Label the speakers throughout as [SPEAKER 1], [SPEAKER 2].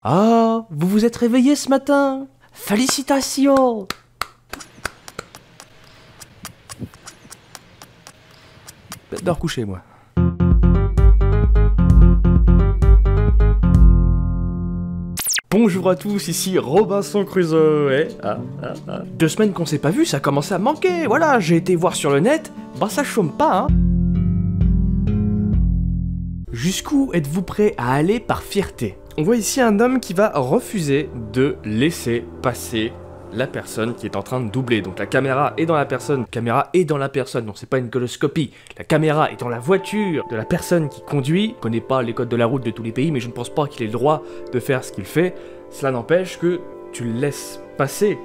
[SPEAKER 1] Ah, vous vous êtes réveillé ce matin? Félicitations! Dors coucher, moi. Bonjour à tous, ici Robinson Crusoe. 2 semaines qu'on s'est pas vu, ça commençait à manquer. Voilà, j'ai été voir sur le net. Bah ça chôme pas, hein. Jusqu'où êtes-vous prêt à aller par fierté? On voit ici un homme qui va refuser de laisser passer la personne qui est en train de doubler. Donc la caméra est dans la personne, non c'est pas une coloscopie. La caméra est dans la voiture de la personne qui conduit. Je connais pas les codes de la route de tous les pays, mais je ne pense pas qu'il ait le droit de faire ce qu'il fait. Cela n'empêche que tu le laisses passer.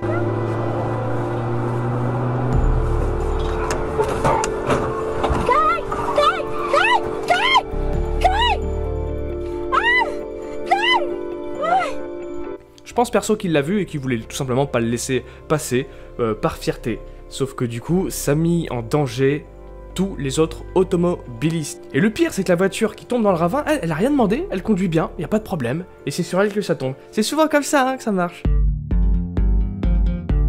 [SPEAKER 1] Je pense perso qu'il l'a vu et qu'il voulait tout simplement pas le laisser passer par fierté. Sauf que du coup, ça a mis en danger tous les autres automobilistes. Et le pire, c'est que la voiture qui tombe dans le ravin, elle a rien demandé, elle conduit bien, y a pas de problème. Et c'est sur elle que ça tombe. C'est souvent comme ça, hein, que ça marche.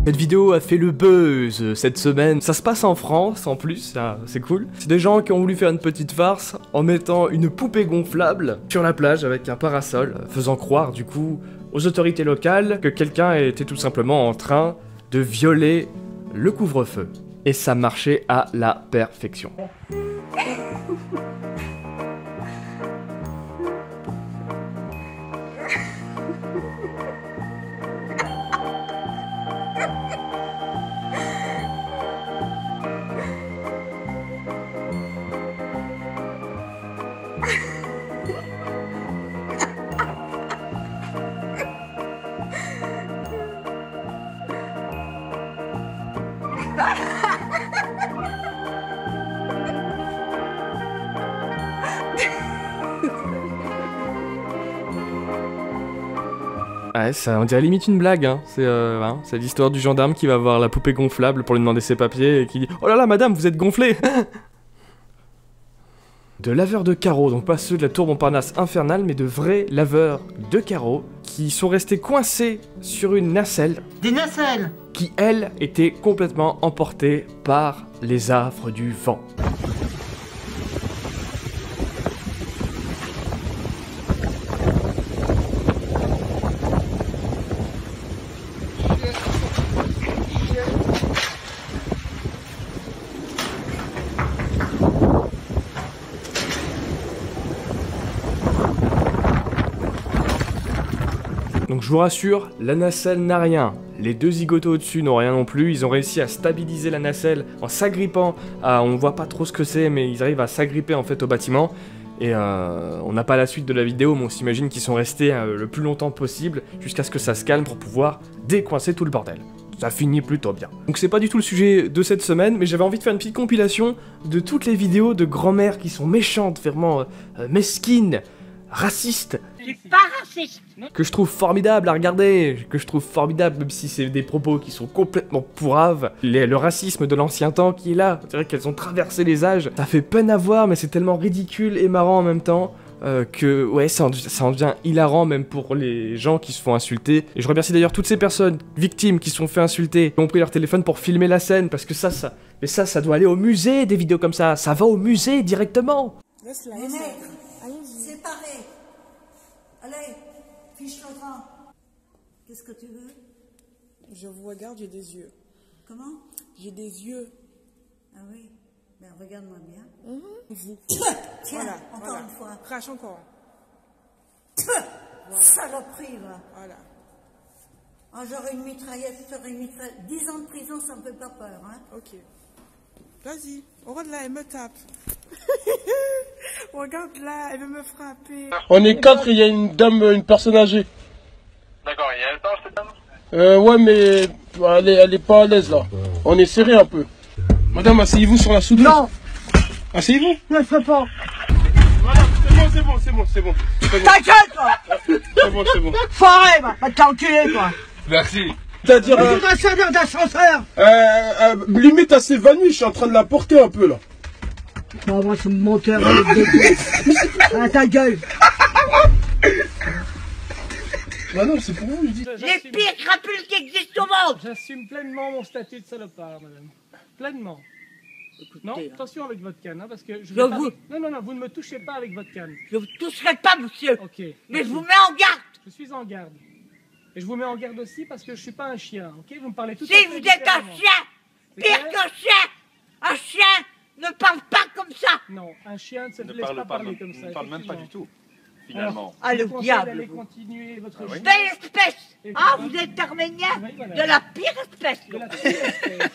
[SPEAKER 1] Cette vidéo a fait le buzz cette semaine. Ça se passe en France en plus, c'est cool. C'est des gens qui ont voulu faire une petite farce en mettant une poupée gonflable sur la plage avec un parasol, faisant croire du coup aux autorités locales que quelqu'un était tout simplement en train de violer le couvre-feu. Et ça marchait à la perfection. Ouais, ça, on dirait limite une blague, hein. C'est l'histoire du gendarme qui va voir la poupée gonflable pour lui demander ses papiers et qui dit « Oh là là, madame, vous êtes gonflée !» De laveurs de carreaux, donc pas ceux de la tour Montparnasse infernale, mais de vrais laveurs de carreaux qui sont restés coincés sur une nacelle.
[SPEAKER 2] Des nacelles
[SPEAKER 1] qui, elle, était complètement emportée par les affres du vent. Donc je vous rassure, la nacelle n'a rien. Les deux zigotos au-dessus n'ont rien non plus. Ils ont réussi à stabiliser la nacelle en s'agrippant à... On voit pas trop ce que c'est, mais ils arrivent à s'agripper en fait au bâtiment. Et on n'a pas la suite de la vidéo, mais on s'imagine qu'ils sont restés le plus longtemps possible jusqu'à ce que ça se calme pour pouvoir décoincer tout le bordel. Ça finit plutôt bien. Donc c'est pas du tout le sujet de cette semaine, mais j'avais envie de faire une petite compilation de toutes les vidéos de grand-mères qui sont méchantes, vraiment mesquines, racistes.
[SPEAKER 2] Je suis pas raciste.
[SPEAKER 1] Que je trouve formidable à regarder, que je trouve formidable, même si c'est des propos qui sont complètement pourraves. Le racisme de l'ancien temps qui est là, on dirait qu'elles ont traversé les âges. Ça fait peine à voir, mais c'est tellement ridicule et marrant en même temps. Que ouais, ça en devient hilarant même pour les gens qui se font insulter. Et je remercie d'ailleurs toutes ces personnes victimes qui se sont fait insulter, qui ont pris leur téléphone pour filmer la scène, parce que ça doit aller au musée, des vidéos comme ça. Ça va au musée directement.
[SPEAKER 2] Laisse-la, séparé. Allez, fiche le grand. Qu'est-ce que tu veux?
[SPEAKER 3] Je vous regarde, j'ai des yeux.
[SPEAKER 2] Comment?
[SPEAKER 3] J'ai des yeux.
[SPEAKER 2] Ah oui. Ben regarde-moi bien.
[SPEAKER 3] Vous.
[SPEAKER 2] Tiens,
[SPEAKER 3] Voilà,
[SPEAKER 2] encore
[SPEAKER 3] voilà.
[SPEAKER 2] une fois.
[SPEAKER 3] Crache encore.
[SPEAKER 2] Voilà. Saloperie, va.
[SPEAKER 3] Voilà.
[SPEAKER 2] Oh, j'aurais une mitraillette, 10 ans de prison, ça me fait pas peur, hein.
[SPEAKER 3] Ok. Vas-y. Regarde là, elle me tape. Regarde là, elle veut me frapper.
[SPEAKER 4] On est 4 et il y a une dame, une personne âgée.
[SPEAKER 5] D'accord, et elle parle cette dame?
[SPEAKER 4] Ouais, mais elle est pas à l'aise là. On est serré un peu. Madame, asseyez-vous sur la soudeuse.
[SPEAKER 2] Non.
[SPEAKER 4] Asseyez-vous.
[SPEAKER 2] Ne le fais pas.
[SPEAKER 4] Madame, c'est bon.
[SPEAKER 2] Ta gueule, toi.
[SPEAKER 4] C'est bon.
[SPEAKER 2] Forêt, va t'enculer, toi.
[SPEAKER 4] Merci. C'est-à-dire...
[SPEAKER 2] D'ascenseur, d'ascenseur.
[SPEAKER 4] Limite, elle s'est évanouie, je suis en train de la porter un peu là.
[SPEAKER 2] On va se monter avec des... Ah, ta gueule.
[SPEAKER 4] Madame, c'est pour vous, je dis.
[SPEAKER 2] Les pires crapules qui existent au monde.
[SPEAKER 1] J'assume pleinement mon statut de salopard, madame. Pleinement.
[SPEAKER 2] Écoutez,
[SPEAKER 1] Non,
[SPEAKER 2] là.
[SPEAKER 1] attention avec votre canne, hein, parce que je
[SPEAKER 2] Je
[SPEAKER 1] vais pas...
[SPEAKER 2] vous-
[SPEAKER 1] Non, vous ne me touchez pas avec votre canne.
[SPEAKER 2] Je vous toucherai pas, monsieur.
[SPEAKER 1] Ok.
[SPEAKER 2] Mais je
[SPEAKER 1] merci.
[SPEAKER 2] vous mets en garde.
[SPEAKER 1] Je suis en garde. Et je vous mets en garde aussi parce que je suis pas un chien, ok? Vous me parlez tout
[SPEAKER 2] Si
[SPEAKER 1] à fait
[SPEAKER 2] vous êtes un
[SPEAKER 1] différemment.
[SPEAKER 2] chien,
[SPEAKER 1] C'est
[SPEAKER 2] pire
[SPEAKER 1] clair?
[SPEAKER 2] qu'un chien. Un chien ne parle pas comme ça.
[SPEAKER 1] Non, un chien ne se
[SPEAKER 6] Ne
[SPEAKER 1] laisse
[SPEAKER 6] parle
[SPEAKER 1] pas
[SPEAKER 6] pas,
[SPEAKER 1] parler comme ça.
[SPEAKER 6] ne parle même pas du
[SPEAKER 1] effectivement.
[SPEAKER 6] tout, finalement.
[SPEAKER 2] Ah,
[SPEAKER 1] Je
[SPEAKER 2] le
[SPEAKER 1] vous conseille
[SPEAKER 2] diable,
[SPEAKER 1] d'aller
[SPEAKER 2] vous.
[SPEAKER 1] continuer votre
[SPEAKER 6] oui.
[SPEAKER 1] chemin
[SPEAKER 2] Belle espèce.
[SPEAKER 1] Et
[SPEAKER 2] Ah,
[SPEAKER 1] voilà.
[SPEAKER 2] vous êtes arménien
[SPEAKER 1] Oui, voilà.
[SPEAKER 2] de la pire espèce.
[SPEAKER 1] de la pire espèce.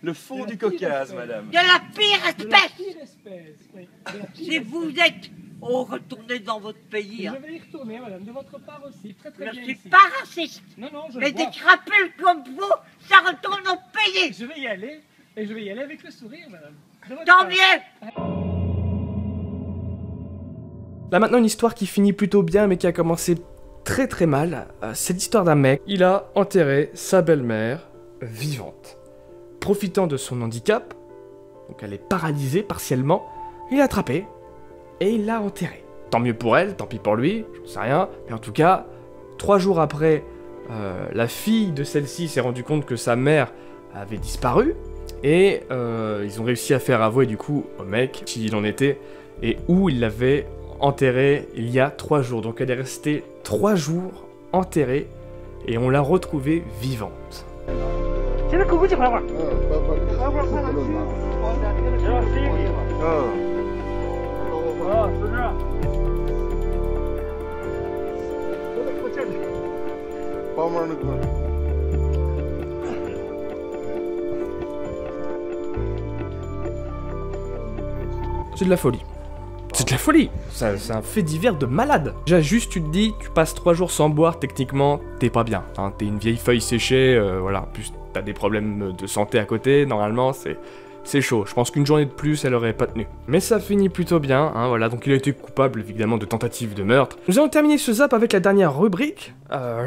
[SPEAKER 6] Le fond
[SPEAKER 1] De la
[SPEAKER 6] du
[SPEAKER 1] pire
[SPEAKER 6] Caucase,
[SPEAKER 1] espèce.
[SPEAKER 6] madame.
[SPEAKER 2] De la pire
[SPEAKER 1] De la
[SPEAKER 2] espèce.
[SPEAKER 1] pire espèce, oui. De la pire
[SPEAKER 2] Si
[SPEAKER 1] espèce.
[SPEAKER 2] vous êtes... Oh, retournez dans votre pays. Hein.
[SPEAKER 1] Je vais y retourner, madame, de votre part aussi. Très
[SPEAKER 2] Je
[SPEAKER 1] bien
[SPEAKER 2] ne suis
[SPEAKER 1] ici.
[SPEAKER 2] pas raciste.
[SPEAKER 1] Non, je
[SPEAKER 2] Mais
[SPEAKER 1] le vois.
[SPEAKER 2] des crapules comme vous, ça retourne au pays.
[SPEAKER 1] Je vais y aller, et je vais y aller avec le sourire, madame. De votre
[SPEAKER 2] Tant
[SPEAKER 1] part.
[SPEAKER 2] mieux.
[SPEAKER 1] Là maintenant une histoire qui finit plutôt bien mais qui a commencé très mal. C'est l'histoire d'un mec. Il a enterré sa belle-mère vivante. Profitant de son handicap, donc elle est paralysée partiellement, il l'a attrapée et il l'a enterrée. Tant mieux pour elle, tant pis pour lui, j'en sais rien. Mais en tout cas, 3 jours après, la fille de celle-ci s'est rendue compte que sa mère avait disparu. Et ils ont réussi à faire avouer du coup au mec qui il en était et où il l'avait enterrée il y a 3 jours. Donc elle est restée 3 jours enterrée et on l'a retrouvée vivante. C'est de la folie. C'est de la folie. C'est un fait divers de malade. Déjà juste tu te dis, tu passes 3 jours sans boire, techniquement, t'es pas bien. Hein, t'es une vieille feuille séchée, voilà. En plus, t'as des problèmes de santé à côté, normalement, c'est chaud. Je pense qu'une journée de plus, elle aurait pas tenu. Mais ça finit plutôt bien, hein, voilà. Donc il a été coupable, évidemment, de tentative de meurtre. Nous allons terminer ce zap avec la dernière rubrique.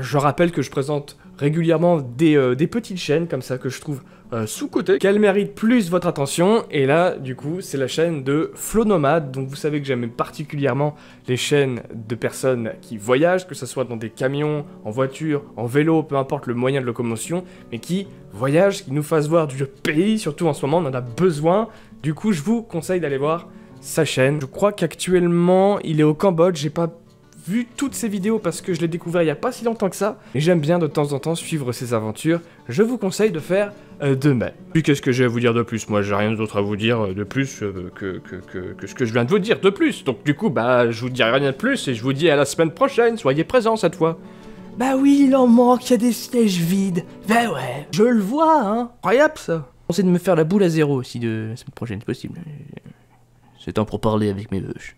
[SPEAKER 1] Je rappelle que je présente régulièrement des petites chaînes comme ça que je trouve sous-côté, qu'elles méritent plus votre attention. Et là, du coup, c'est la chaîne de Flow Nomade. Donc vous savez que j'aime particulièrement les chaînes de personnes qui voyagent, que ce soit dans des camions, en voiture, en vélo, peu importe le moyen de locomotion, mais qui voyagent, qui nous fassent voir du pays, surtout en ce moment, on en a besoin. Du coup, je vous conseille d'aller voir sa chaîne. Je crois qu'actuellement, il est au Cambodge. J'ai pas vu toutes ses vidéos parce que je l'ai découvert il y a pas si longtemps que ça. Et j'aime bien de temps en temps suivre ses aventures. Je vous conseille de faire de même. Puis qu'est-ce que j'ai à vous dire de plus? Moi, j'ai rien d'autre à vous dire de plus que ce que je viens de vous dire de plus. Donc du coup, bah, je vous dis rien de plus et je vous dis à la semaine prochaine. Soyez présents cette fois. Bah oui, il en manque, il y a des sièges vides. Bah ouais, je le vois, hein. Incroyable ça.
[SPEAKER 7] On sait de me faire la boule à 0 aussi de la semaine prochaine, c'est possible. C'est temps pour parler avec mes bûches.